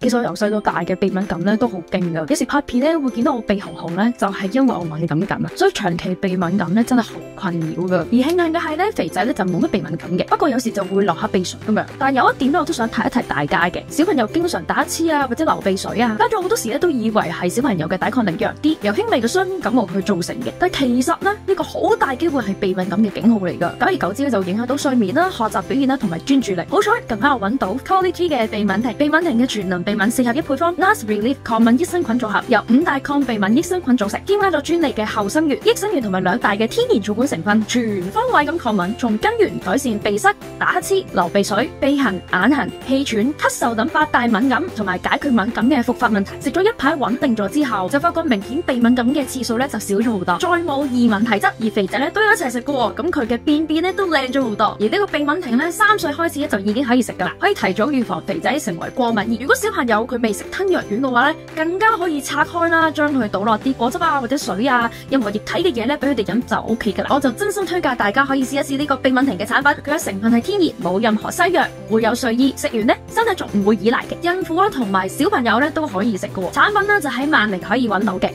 其實我由細到大嘅鼻敏感咧都好勁噶，有時拍片咧會見到我鼻紅紅咧，就係因為我敏感啊，所以長期鼻敏感咧真係好困擾噶。而慶幸嘅係咧，肥仔咧就冇乜鼻敏感嘅，不過有時就會流下鼻水咁樣。但係有一點咧，我都想提一提大家嘅，小朋友經常打黐啊或者流鼻水啊，家長好多時咧都以為係小朋友嘅抵抗力弱啲，由輕微嘅傷風感冒去造成嘅。但係其實咧呢個好大機會係鼻敏感嘅警號嚟噶，久而久之咧就影響到睡眠啦、學習表現啦同埋專注力。好彩近排我揾到 Colli-G 嘅鼻敏婷嘅全能鼻敏4合1配方 Last Relief 抗敏益生菌組合，由5大抗鼻敏益生菌組成，添加咗專利嘅後生元、益生元同埋2大嘅天然草本成分，全方位咁抗敏，從根源改善鼻塞、打乞嗤、流鼻水、鼻痕、眼痕、氣喘、咳嗽等8大敏感同埋解決敏感嘅復發問題。食咗一排穩定咗之後，就發覺明顯鼻敏感嘅次數咧就少咗好多，再冇異敏體質。而肥仔咧都有一齊食嘅，咁佢嘅便便咧都靚咗好多。而呢個鼻敏婷咧3歲開始咧就已經可以食噶啦，可以提早預防肥仔成為過敏。而如果小朋友佢未食吞藥丸嘅話咧，更加可以拆開啦，將佢倒落啲果汁啊或者水啊，任何液體嘅嘢咧俾佢哋飲就 OK 噶啦。我就真心推介大家可以試一試呢個鼻敏婷嘅產品，佢嘅成分係天然，冇任何西藥，唔會有睡意，食完咧身體仲唔會依賴嘅。孕婦啊同埋小朋友咧都可以食嘅，產品咧就喺萬寧可以揾到嘅。